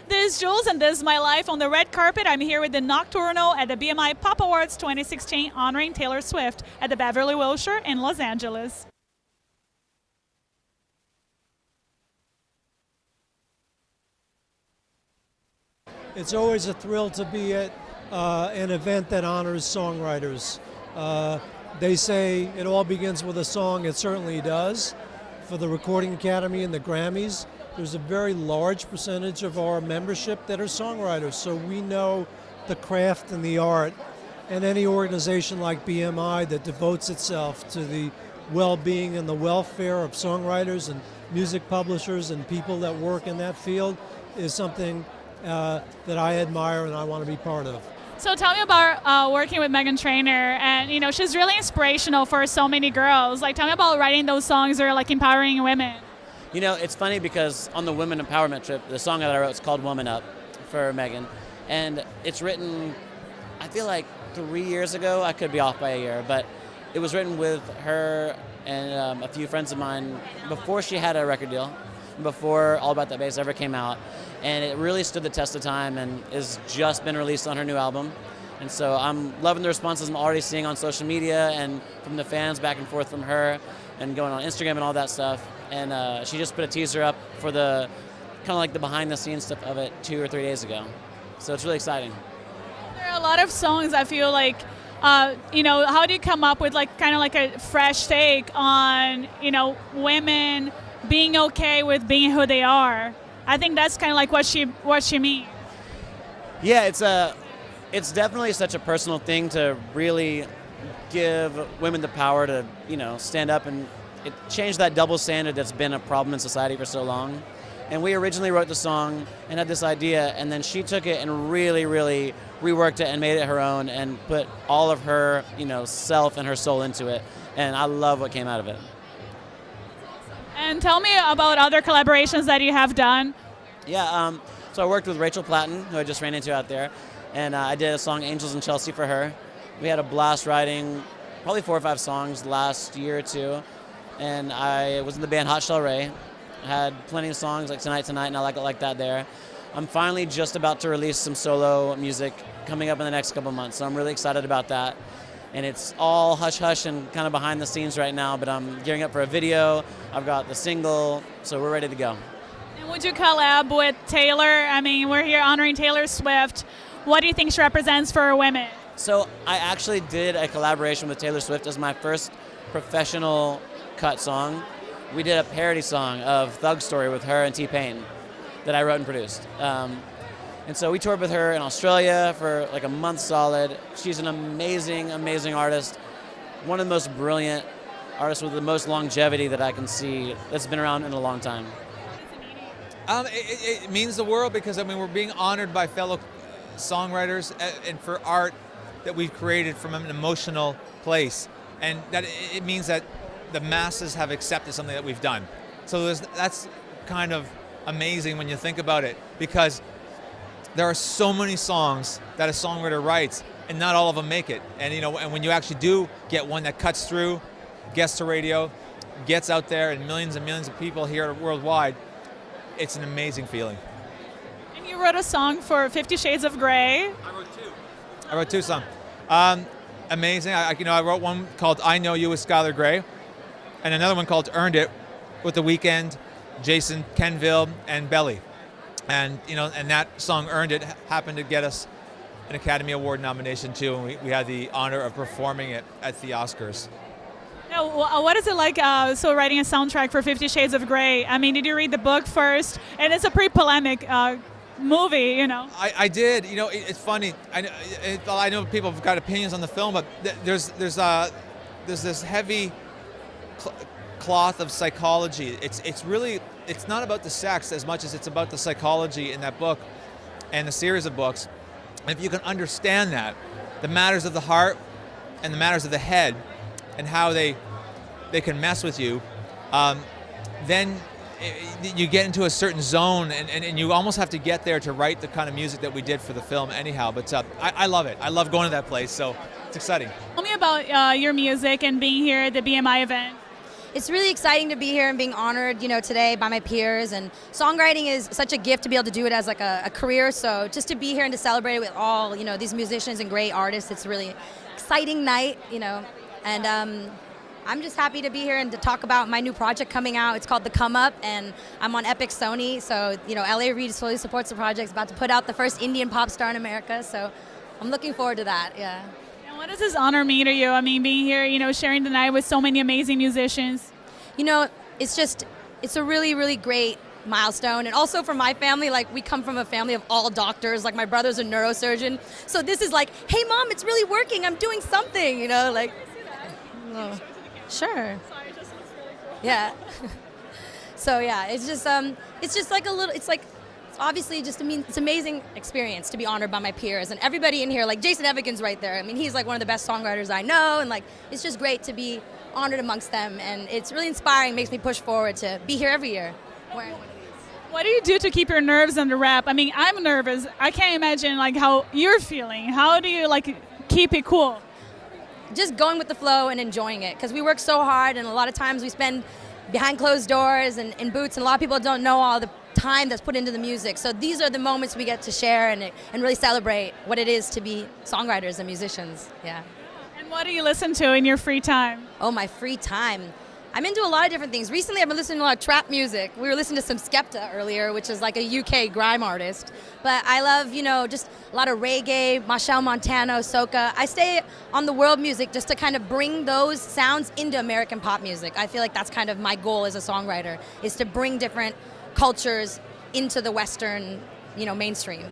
This is Jules, and this is my life on the red carpet. I'm here with the Nocturnal at the BMI Pop Awards 2016, honoring Taylor Swift at the Beverly Wilshire in Los Angeles. It's always a thrill to be at an event that honors songwriters. They say it all begins with a song. It certainly does. For the Recording Academy and the Grammys, there's a very large percentage of our membership that are songwriters, so we know the craft and the art. And any organization like BMI that devotes itself to the well-being and the welfare of songwriters and music publishers and people that work in that field is something that I admire and I want to be part of. So tell me about working with Meghan Trainor, and you know she's really inspirational for so many girls. Like, tell me about writing those songs or like empowering women. You know, it's funny because on the Women Empowerment trip, the song that I wrote is called Woman Up for Meghan, and it's written, I feel like 3 years ago. I could be off by a year, but it was written with her and a few friends of mine before she had a record deal, before All About That Bass ever came out. And it really stood the test of time and has just been released on her new album. And so I'm loving the responses I'm already seeing on social media and from the fans back and forth from her and going on Instagram and all that stuff. And she just put a teaser up for the kind of like the behind the scenes stuff of it 2 or 3 days ago. So it's really exciting. There are a lot of songs I feel like, you know, how do you come up with like kind of like a fresh take on, you know, women being okay with being who they are? I think that's kind of like what she means. Yeah, it's definitely such a personal thing to really give women the power to, you know, stand up and change that double standard that's been a problem in society for so long. And we originally wrote the song and had this idea, and then she took it and really, really reworked it and made it her own and put all of her, you know, self and her soul into it. And I love what came out of it. And tell me about other collaborations that you have done. Yeah, so I worked with Rachel Platten, who I just ran into out there, and I did a song, Angels in Chelsea, for her. We had a blast writing probably 4 or 5 songs last year or two, and I was in the band Hot Shell Ray. I had plenty of songs like Tonight, and I Like It Like That there. I'm finally just about to release some solo music coming up in the next couple months, so I'm really excited about that. And it's all hush-hush and kind of behind the scenes right now, but I'm gearing up for a video. I've got the single, so we're ready to go. And would you collab with Taylor? I mean, we're here honoring Taylor Swift. What do you think she represents for women? So I actually did a collaboration with Taylor Swift as my first professional cut song. We did a parody song of Thug Story with her and T-Pain that I wrote and produced. And so we toured with her in Australia for like a month solid. She's an amazing, amazing artist. One of the most brilliant artists with the most longevity that I can see that's been around in a long time. It means the world because, I mean, we're being honored by fellow songwriters and for art that we've created from an emotional place. And that it means that the masses have accepted something that we've done. So that's kind of amazing when you think about it, because there are so many songs that a songwriter writes, and not all of them make it. And you know, and when you actually do get one that cuts through, gets to radio, gets out there, and millions of people hear it worldwide, it's an amazing feeling. And you wrote a song for 50 Shades of Grey. I wrote 2 songs. Amazing. I wrote one called "I Know You" with Skylar Grey, and another one called "Earned It" with The Weeknd, Jason Kenville, and Belly. And you know, and that song "Earned It" happened to get us an Academy Award nomination too, and we had the honor of performing it at the Oscars. Now, what is it like? So writing a soundtrack for 50 Shades of Grey. I mean, did you read the book first? And it's a pretty polemic movie, you know. I did. You know, it's funny. I know people have got opinions on the film, but there's this heavy cloth of psychology. It's not about the sex as much as it's about the psychology in that book and the series of books. And if you can understand that, the matters of the heart and the matters of the head and how they can mess with you, then you get into a certain zone, and you almost have to get there to write the kind of music that we did for the film anyhow. But I love it. I love going to that place, so it's exciting. Tell me about your music and being here at the BMI event. it's really exciting to be here and being honored, today by my peers. And songwriting is such a gift to be able to do it as like a career. So just to be here and to celebrate it with all, these musicians and great artists, it's a really exciting night, And I'm just happy to be here and to talk about my new project coming out. It's called The Come Up, and I'm on Epic Sony. So, LA Reid fully supports the project. It's about to put out the first Indian pop star in America. So I'm looking forward to that, yeah. And what does this honor mean to you? I mean, being here, sharing the night with so many amazing musicians. It's a really, really great milestone. And also for my family, like, we come from a family of all doctors. Like, my brother's a neurosurgeon. So this is like, hey, Mom, it's really working. I'm doing something, like. Oh, sure. Yeah. So yeah, it's just like it's obviously just it's amazing experience to be honored by my peers and everybody in here. Like Jason Evigan's right there. I mean, he's like one of the best songwriters I know, and like it's just great to be honored amongst them, and it's really inspiring. Makes me push forward to be here every year. What do you do to keep your nerves under wrap? I mean, I'm nervous. I can't imagine like how you're feeling. How do you like keep it cool? Just going with the flow and enjoying it, because we work so hard, and a lot of times we spend behind closed doors and in booths, and a lot of people don't know all the time that's put into the music. So these are the moments we get to share and really celebrate what it is to be songwriters and musicians. Yeah. And what do you listen to in your free time? Oh, my free time. I'm into a lot of different things. Recently, I've been listening to a lot of trap music. We were listening to some Skepta earlier, which is like a UK grime artist. But I love, just a lot of reggae, Machel Montano, soca. I stay on the world music just to kind of bring those sounds into American pop music. I feel like that's kind of my goal as a songwriter, is to bring different cultures into the Western, mainstream.